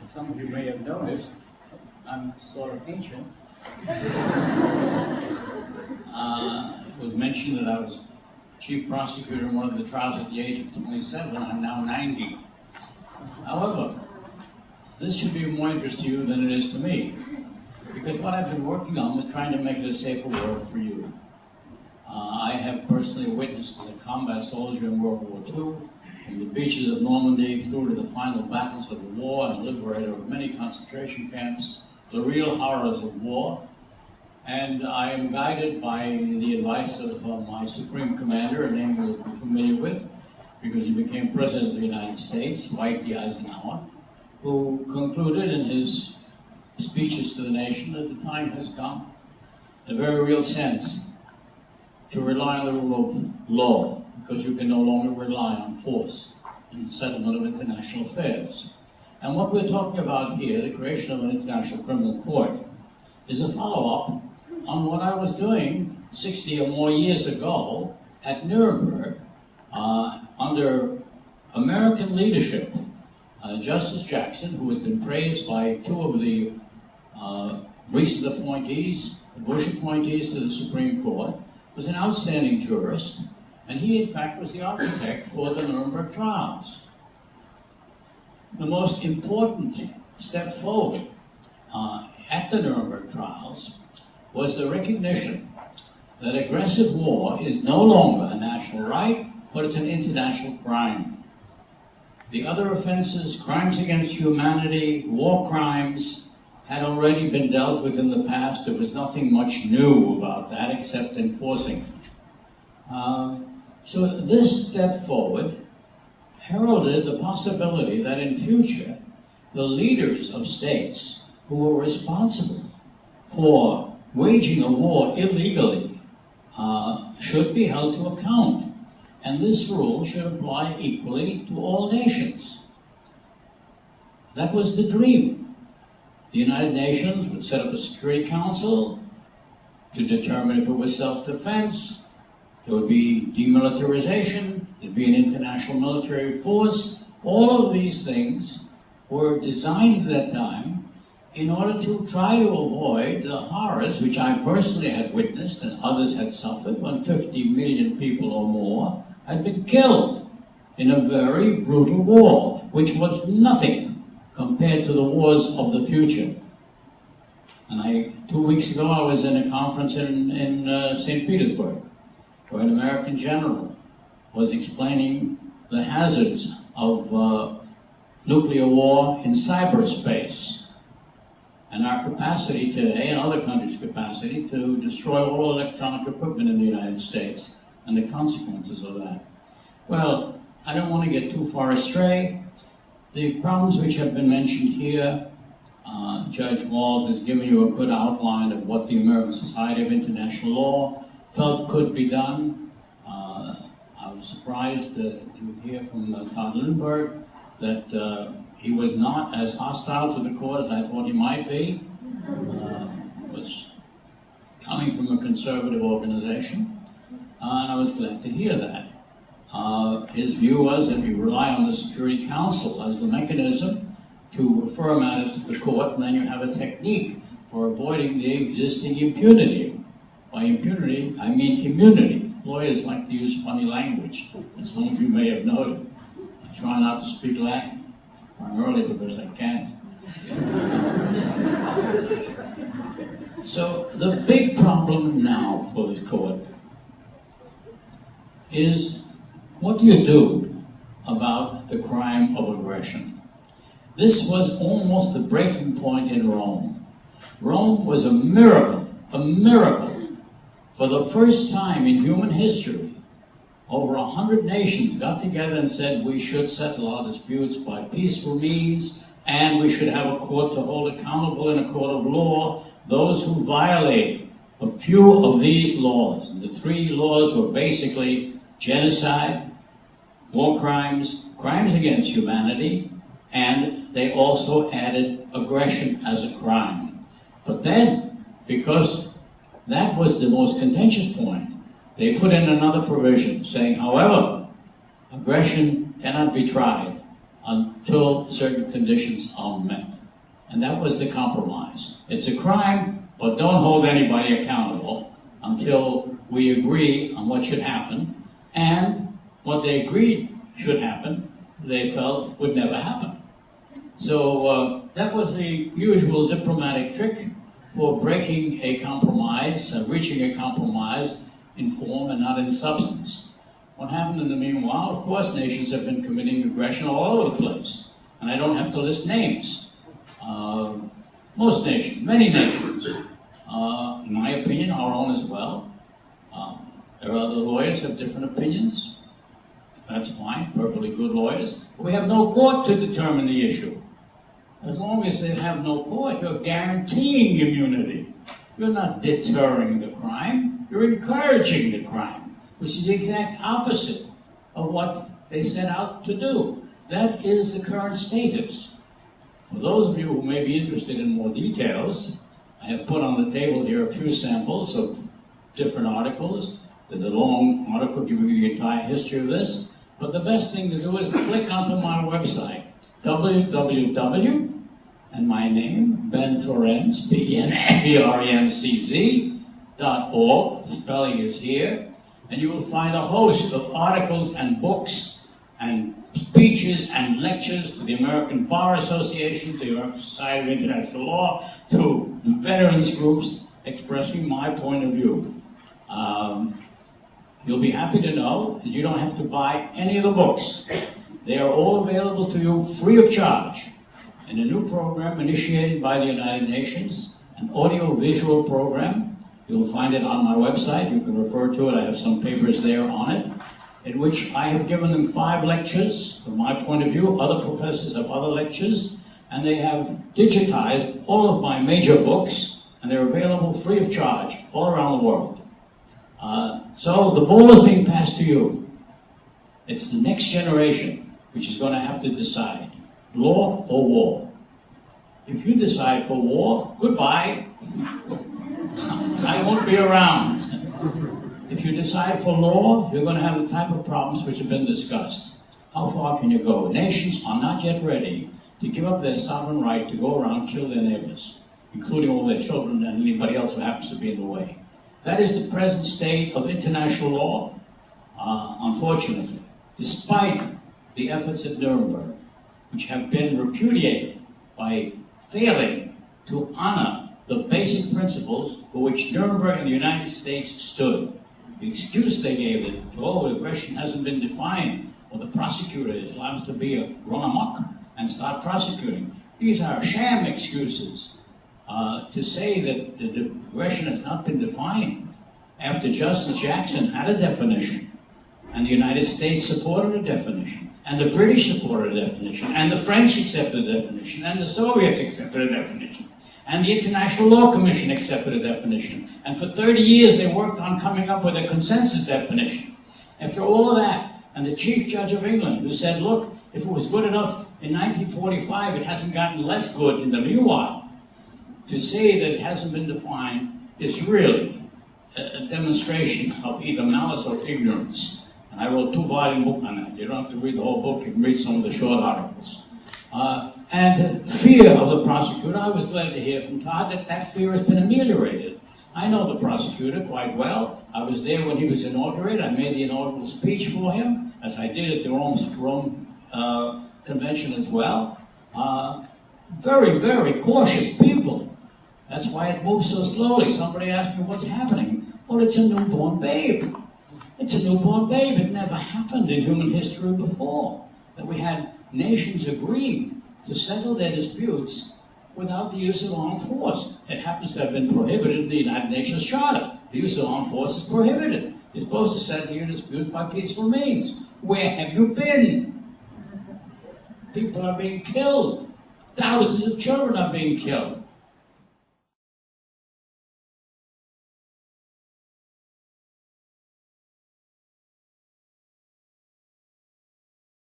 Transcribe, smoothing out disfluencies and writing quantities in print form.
Some of you may have noticed, I'm sort of ancient. It was mentioned that I was chief prosecutor in one of the trials at the age of 27. I'm now 90. However, this should be of more interest to you than it is to me, because what I've been working on was trying to make it a safer world for you. I have personally witnessed as a combat soldier in World War II, from the beaches of Normandy through to the final battles of the war, and liberator of many concentration camps, the real horrors of war. And I am guided by the advice of my Supreme Commander, a name you'll be familiar with, because he became President of the United States, Dwight D. Eisenhower, who concluded in his speeches to the nation that the time has come, in a very real sense, to rely on the rule of law, because you can no longer rely on force in the settlement of international affairs. And what we're talking about here, the creation of an international criminal court, is a follow-up on what I was doing 60 or more years ago at Nuremberg under American leadership. Justice Jackson, who had been praised by two of the recent appointees, Bush appointees to the Supreme Court, was an outstanding jurist, and he in fact was the architect for the Nuremberg trials. The most important step forward at the Nuremberg trials was the recognition that aggressive war is no longer a national right, but it's an international crime. The other offenses, crimes against humanity, war crimes, had already been dealt with in the past. There was nothing much new about that except enforcing it. So this step forward heralded the possibility that in future, the leaders of states who were responsible for waging a war illegally should be held to account. And this rule should apply equally to all nations. That was the dream. The United Nations would set up a Security Council to determine if it was self-defense. There would be demilitarization. There'd be an international military force. All of these things were designed at that time in order to try to avoid the horrors which I personally had witnessed and others had suffered when 50 million people or more had been killed in a very brutal war, which was nothing compared to the wars of the future. And 2 weeks ago I was in a conference in St. Petersburg, where an American general was explaining the hazards of nuclear war in cyberspace, and our capacity today, and other countries' capacity, to destroy all electronic equipment in the United States, and the consequences of that. Well, I don't want to get too far astray. The problems which have been mentioned here, Judge Wald has given you a good outline of what the American Society of International Law felt could be done. I was surprised to hear from Todd Lindbergh that he was not as hostile to the court as I thought he might be. Was coming from a conservative organization, and I was glad to hear that. His view was that we rely on the Security Council as the mechanism to refer matters to the court, and then you have a technique for avoiding the existing impunity. By impunity, I mean immunity. Lawyers like to use funny language, as some of you may have noted. I try not to speak Latin, primarily because I can't. So the big problem now for the court is, what do you do about the crime of aggression? This was almost the breaking point in Rome. Rome was a miracle, a miracle. For the first time in human history, over 100 nations got together and said we should settle our disputes by peaceful means, and we should have a court to hold accountable in a court of law those who violate a few of these laws. And the three laws were basically genocide, war crimes, crimes against humanity, and they also added aggression as a crime. But then, because that was the most contentious point, they put in another provision saying, however, aggression cannot be tried until certain conditions are met. And that was the compromise. It's a crime, but don't hold anybody accountable until we agree on what should happen. And what they agreed should happen, they felt would never happen. So that was the usual diplomatic trick for breaking a compromise, reaching a compromise in form and not in substance. What happened in the meanwhile? Of course, nations have been committing aggression all over the place. And I don't have to list names. Most nations, many nations, in my opinion, our own as well. There are other lawyers who have different opinions. That's fine, perfectly good lawyers. But we have no court to determine the issue. As long as they have no court, you're guaranteeing immunity. You're not deterring the crime, you're encouraging the crime, which is the exact opposite of what they set out to do. That is the current status. For those of you who may be interested in more details, I have put on the table here a few samples of different articles. There's a long article giving you the entire history of this, but the best thing to do is click onto my website, www, and my name, Ben Ferencz, BenFerencz.org, the spelling is here, and you will find a host of articles and books and speeches and lectures to the American Bar Association, to the American Society of International Law, to veterans groups expressing my point of view. You'll be happy to know that you don't have to buy any of the books. They are all available to you free of charge in a new program initiated by the United Nations, an audio-visual program. You'll find it on my website. You can refer to it. I have some papers there on it, in which I have given them 5 lectures from my point of view. Other professors have other lectures, and they have digitized all of my major books, and they're available free of charge all around the world. So the ball is being passed to you. It's the next generation which is going to have to decide, law or war. If you decide for war, goodbye. I won't be around. If you decide for law, you're going to have the type of problems which have been discussed. How far can you go? Nations are not yet ready to give up their sovereign right to go around and kill their neighbors, including all their children and anybody else who happens to be in the way. That is the present state of international law, unfortunately, despite the efforts at Nuremberg, which have been repudiated by failing to honor the basic principles for which Nuremberg and the United States stood. The excuse they gave it, oh, aggression hasn't been defined, or the prosecutor is liable to be a run amok and start prosecuting. These are sham excuses to say that the aggression has not been defined. After Justice Jackson had a definition, and the United States supported a definition, and the British supported a definition, and the French accepted a definition, and the Soviets accepted a definition, and the International Law Commission accepted a definition. And for 30 years they worked on coming up with a consensus definition. After all of that, and the Chief Judge of England, who said, look, if it was good enough in 1945, it hasn't gotten less good in the meanwhile. To say that it hasn't been defined is really a demonstration of either malice or ignorance. And I wrote a 2-volume book on that. You don't have to read the whole book, you can read some of the short articles. And fear of the prosecutor, I was glad to hear from Todd that that fear has been ameliorated. I know the prosecutor quite well. I was there when he was inaugurated. I made the inaugural speech for him, as I did at the Rome Convention as well. Very, very cautious people. That's why it moves so slowly. Somebody asked me, what's happening? Well, it's a newborn babe. It's a newborn babe. It never happened in human history before, that we had nations agreeing to settle their disputes without the use of armed force. It happens to have been prohibited in the United Nations Charter. The use of armed force is prohibited. You're supposed to settle your disputes by peaceful means. Where have you been? People are being killed. Thousands of children are being killed.